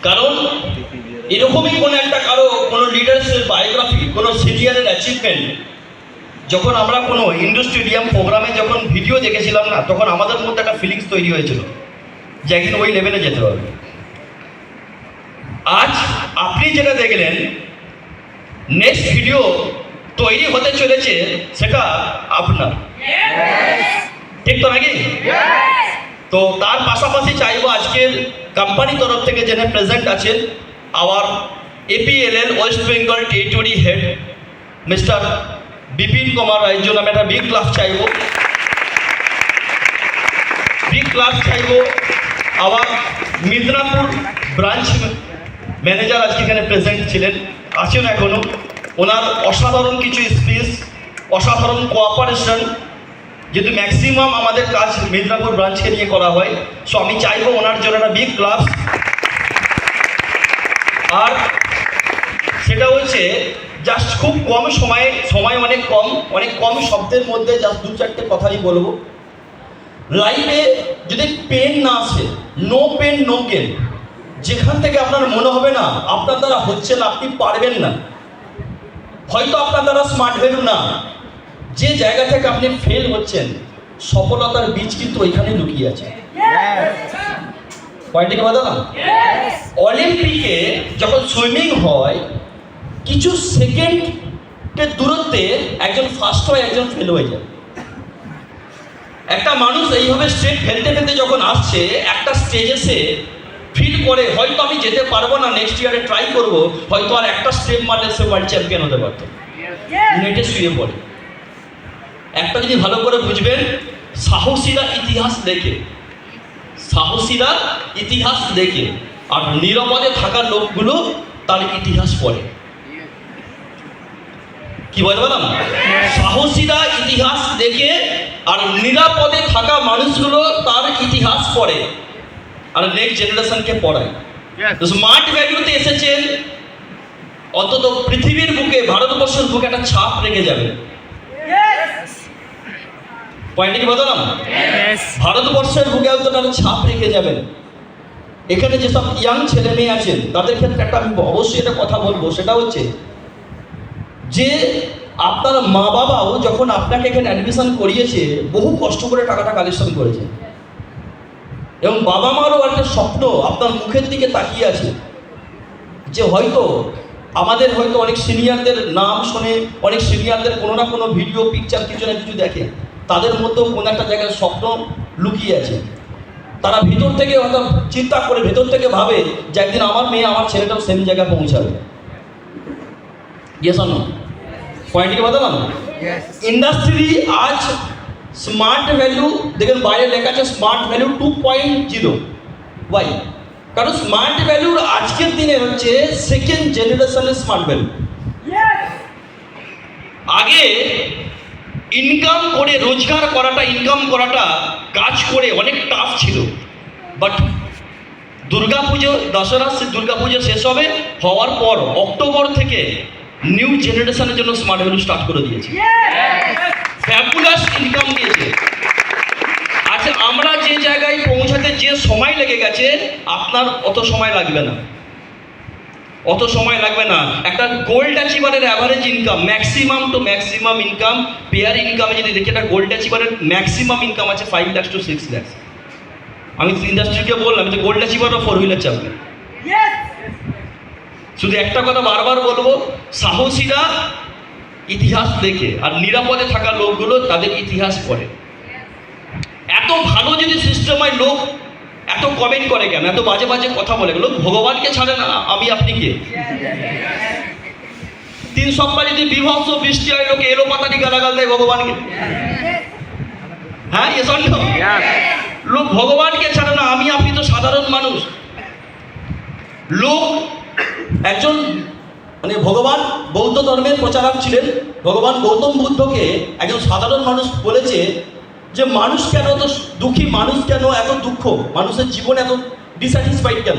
কারণ এরকমই কোনো একটা কোনো লিডার্সের বায়োগ্রাফি, কোনো সিনিয়রের অ্যাচিভমেন্ট যখন আমরা কোনো ইন্ডোর স্টেডিয়াম প্রোগ্রামে যখন ভিডিও দেখেছিলাম না, তখন আমাদের মধ্যে একটা ফিলিংস তৈরি হয়েছিল যে একদিন ওই লেভেলে যেতে হবে। আজ আপনি যেটা দেখলেন, নেক্সট ভিডিও তৈরি হতে চলেছে সেটা আপনার, ঠিক তো নাকি? তো তার পাশাপাশি চাইবো আজকের কোম্পানি তরফ থেকে যিনি প্রেজেন্ট আছেন, our APLL West Bengal territory head mister Bipin Kumar রায়ের জন্য আমি একটা বিগ ক্লাস চাইবো। আওয়ার মিদনাপুর ব্রাঞ্চ ম্যানেজার আজকে এখানে প্রেজেন্ট ছিলেন, আছেন এখনো। ওনার অসাধারণ কিছু স্পিচ, অসাধারণ কোঅপারেশন, যেহেতু ম্যাক্সিমাম আমাদের কাজ মিদনাপুর ব্রাঞ্চকে নিয়ে করা হয়, সো আমি চাইবো ওনার জন্য একটা বিগ ক্লাস। আর সেটা হচ্ছে জাস্ট খুব কম সময় অনেক কম শব্দের মধ্যে জাস্ট 2-4টে কথাই বলবো। লাইফে যদি পেন না আসে, নো পেন নো গেন, যেখান থেকে আপনার মনে হবে না আপনার দ্বারা হচ্ছে না, আপনি পারবেন না, হয়তো আপনার দ্বারা স্মার্ট ভ্যালু না, যে জায়গা থেকে আপনি ফেল হচ্ছেন, সফলতার বীজ কিন্তু ওইখানে লুকিয়ে আছে। পয়েন্টে কি বললাম? অলিম্পিকে যখন সুইমিং হয়, কিছু সেকেন্ডের দূরত্বে একজন ফার্স্ট হয়, একজন ফেল হয়ে যায়। একটা মানুষ এইভাবে স্টেপ ফেলতে যখন আসছে, একটা স্টেজে সে ফিল করে হয়তো আমি যেতে পারবো না, নেক্সট ইয়ারে ট্রাই করব, হয়তো আর একটা স্টেপ মারলে সে ওয়ার্ল্ড চ্যাম্পিয়ন হতে পারতো। নেটে শুয়ে পড়ে। একটা যদি ভালো করে বুঝবেন, সাহসীরা ইতিহাস দেখে আর নিরাপদে থাকা লোকগুলো তার ইতিহাস পড়ে। কি বললাম? সাহসীরা ইতিহাস দেখে আর নিরাপদে থাকা মানুষগুলো তার ইতিহাস পড়ে আর নেক্সট জেনারেশনকে পড়ায়। স্মার্ট ভ্যালুতে এসেছেন, অন্তত পৃথিবীর বুকে, ভারতবর্ষের বুকে একটা ছাপ রেখে যাবে। পয়েন্টে কি বললাম? ভারতবর্ষের বুকে অন্তত একটা ছাপ রেখে যাবেন। এখানে যেসব ইয়াং ছেলে মেয়ে আছেন তাদের ক্ষেত্রে একটা আমি অবশ্যই একটা কথা বলবো, সেটা হচ্ছে যে আপনার মা বাবাও যখন আপনাকে এখানে অ্যাডমিশন করিয়েছে, বহু কষ্ট করে টাকাটা কালেকশন করেছে, এবং বাবা মারও একটা স্বপ্ন আপনার মুখের দিকে তাকিয়ে আছে যে হয়তো আমাদের হয়তো অনেক সিনিয়রদের নাম শোনে, অনেক সিনিয়রদের কোনো না কোনো ভিডিও পিকচার কিছু না কিছু দেখে, তাদের মধ্যেও কোনো একটা জায়গায় স্বপ্ন লুকিয়ে আছে। তারা ভিতর থেকে হয়তো চিন্তা করে, ভেতর থেকে ভাবে যে একদিন আমার মেয়ে, আমার ছেলেটাও সেম জায়গায় পৌঁছাবে। পয়েন্টকে বললাম? ইন্ডাস্ট্রি আজ স্মার্ট ভ্যালু, দেখেন বাইরে লেখা আছে স্মার্ট ভ্যালু 2.0। ওয়াই? কারণ স্মার্ট ভ্যালুর আজকের দিনে হচ্ছে সেকেন্ড জেনারেশনের স্মার্ট ভ্যালু। আগে ইনকাম করে, রোজগার করাটা, ইনকাম করাটা, কাজ করে অনেক টাফ ছিল। বাট দুর্গাপুজো, দুর্গাপুজো শেষ হওয়ার পর অক্টোবর থেকে নিউ জেনারেশনের জন্য স্মার্ট ভ্যালু স্টার্ট করে দিয়েছে, ফ্যাবুলাস ইনকাম দিয়েছে। আচ্ছা, আমরা যে জায়গায় পৌঁছাতে যে সময় লেগে গেছে, আপনার অত সময় লাগবে না। একটা গোল্ড অ্যাচিভারের average income, maximum to maximum income, পেয়ার ইনকামে যদি দেখি, একটা গোল্ড অ্যাচিভারের ম্যাক্সিমাম ইনকাম আছে 5 লাখ to 6 লাখ। আমি ইন্ডাস্ট্রিকে বললাম যে গোল্ড অ্যাচিভার বা 4 হুইলার চাপবে। শুধু একটা কথা বারবার বলবো, সাহসীরা ইতিহাস দেখে আর নিরাপদে থাকা লোকগুলো তাদের ইতিহাস পড়ে। এত ভালো যদি সিস্টেম হয়, লোক এত কমেন্ট করে কেন, এত বাজে বাজে কথা বলে? লোক ভগবানকে ছাড়ে না, আমি আপনি কে? 3 সপ্তাহ যদি বিভৎস বৃষ্টি হয়, লোকে এলো পাতাটি গালাগাল দেয় ভগবানকে। হ্যাঁ, লোক ভগবানকে ছাড়ে না, আমি আপনি তো সাধারণ মানুষ। লোক একজন ভগবান বৌদ্ধ ধর্মের প্রচারক ছিলেন, ভগবান গৌতম বুদ্ধকে একজন সাধারণ মানুষ বলেছে যে মানুষ কেন এত দুঃখী, মানুষ কেন এত দুঃখ, মানুষের জীবন এত ডিস্যাটিসফাইড কেন?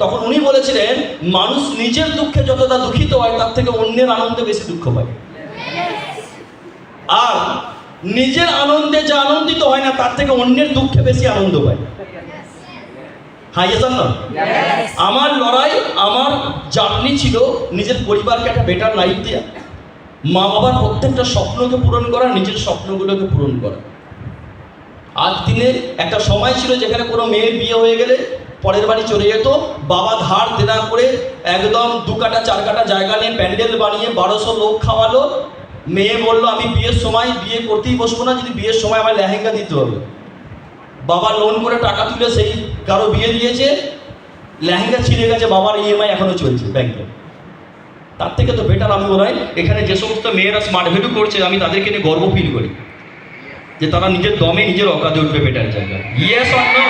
তখন উনি বলেছিলেন, মানুষ নিজের দুঃখে যতটা দুঃখিত হয়, তার থেকে অন্যের আনন্দে বেশি দুঃখ পায়, আর নিজের আনন্দে যা আনন্দিত হয় না, তার থেকে অন্যের দুঃখে বেশি আনন্দ পায়। হ্যাঁ ইয়েস অর নো? আমার লড়াই, আমার জার্নি ছিল নিজের পরিবারকে একটা বেটার লাইফ দেওয়া, মা বাবার প্রত্যেকটা স্বপ্নকে পূরণ করা, নিজের স্বপ্নগুলোকে পূরণ করা। আজ দিনে একটা সময় ছিল যেখানে কোনো মেয়ের বিয়ে হয়ে গেলে পরের বাড়ি চলে যেত, বাবা ধার দেনা করে একদম 2 কাঠা 4 কাঠা জায়গা নিয়ে প্যান্ডেল বানিয়ে 1200 লোক খাওয়ালো। মেয়ে বললো আমি বিয়ের সময় বিয়ে করতেই বসবো না, যদি বিয়ের সময় আমার লেহেঙ্গা দিতে হবে। বাবা লোন করে টাকা তুলে সেই কারো বিয়ে দিয়েছে, লেহেঙ্গা ছিঁড়ে গেছে, বাবার ইএমআই এখনো চলছে ব্যাংকে। তার থেকে তো বেটার আমি মনে হয় এখানে যে সমস্ত মেয়েরা স্মার্ট ভ্যালু করছে, আমি তাদেরকে নিয়ে গর্ব ফিল করি যে তারা নিজের দমে নিজের অকাজে উঠবে বেটার জায়গায়। Yes or no?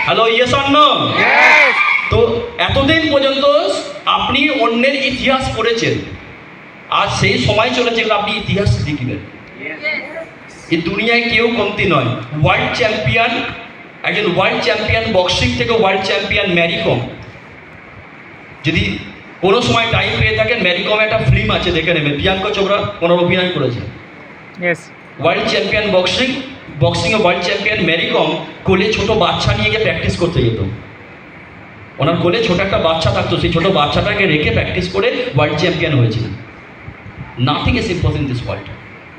Hello, yes or no? তো এতদিন পর্যন্ত আপনি অন্যের ইতিহাস পড়েছেন, আজ সেই সময় চলেছে আপনি ইতিহাস লিখবেন। এই দুনিয়ায় কেউ কমতি নয়। ওয়ার্ল্ড চ্যাম্পিয়ন, একজন ওয়ার্ল্ড চ্যাম্পিয়ন বক্সিং থেকে ওয়ার্ল্ড চ্যাম্পিয়ন ম্যারি কম। যদি কোনো সময় টাইম পেয়ে থাকেন, ম্যারি কম একটা ফিল্ম আছে, দেখে নেবেন, প্রিয়াঙ্কা চোপড়া ওনার অভিনয় করেছে। ওয়ার্ল্ড চ্যাম্পিয়ন বক্সিংয়ে ওয়ার্ল্ড চ্যাম্পিয়ন ম্যারি কম কোলে ছোট বাচ্চা নিয়ে গিয়ে প্র্যাকটিস করতে যেত। ওনার কোলে ছোট একটা বাচ্চা থাকতো, সেই ছোট বাচ্চাটাকে রেখে প্র্যাকটিস করে ওয়ার্ল্ড চ্যাম্পিয়ন হয়েছিল। Nothing is impossible in this world.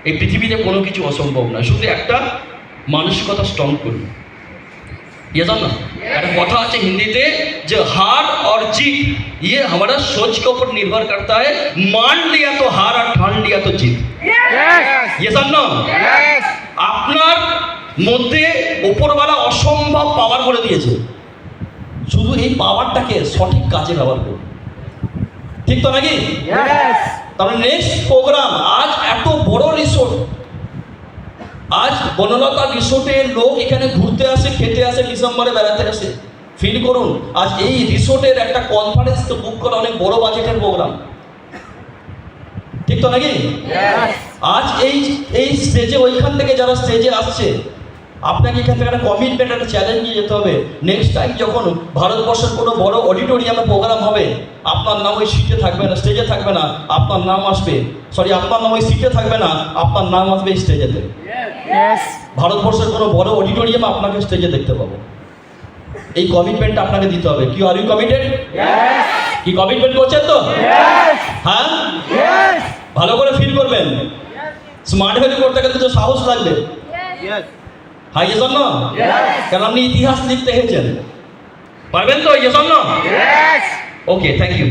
এই পৃথিবীতে কোনো কিছু অসম্ভব নয়, শুধু একটা মানসিকতা স্ট্রং করুন। ये जानना একটা কথা আছে হিন্দিতে যে हार और जीत ये हमारा सोच के ऊपर निर्भर करता है। मान लिया तो हार और ठान लिया तो जीत। ये जानना আপনার মধ্যে উপরওয়ালা অসম্ভব পাওয়ার করে দিয়েছে, শুধু এই পাওয়ারটাকে সঠিক কাজে ব্যবহার করুন। ঠিক তো নাকি? তাহলে নেক্সট প্রোগ্রাম, আজ এত বড় রিসোর্ট, আজ বনলতা রিসোর্টের লোক এখানে ঘুরতে আসে, খেতে আসে, ডিসেম্বরে বেড়াতে আসে। ফিল করুন, আজ এই রিসোর্টের একটা কনফারেন্স তো বুক করা অনেক বড় বাজেটের প্রোগ্রাম। ঠিক তো নাকি? আজ এই স্টেজে, ওইখান থেকে যারা স্টেজে আসছে, আপনাকে এখান থেকে একটা কমিটমেন্ট, একটা চ্যালেঞ্জ নিয়ে যেতে হবে। নেক্সট টাইম যখন ভারতবর্ষের কোনো বড় অডিটোরিয়ামে প্রোগ্রাম হবে, আপনার নাম ওই সিটে থাকবে না, স্টেজে থাকবে না, আপনার নাম আসবে, আপনার নাম ওই সিটে থাকবে না, আপনার নাম আসবে স্টেজেতে। ভারতবর্ষের কোনো বড় অডিটোরিয়ামে আপনাকে স্টেজে দেখতে পাবো। এই কমিটমেন্টটা আপনাকে দিতে হবে। কি আর ইউ কমিটেড? কি কমিটমেন্ট করছেন তো? হ্যাঁ, ভালো করে ফিল করবেন। স্মার্ট ভ্যালু করতে গেলে তো সাহস লাগবে। হ্যাঁ, ইয়েস অর নো? কারণ আপনি ইতিহাস লিখতে এসেছেন, পারবেন তো? Yes or no? Okay, thank you.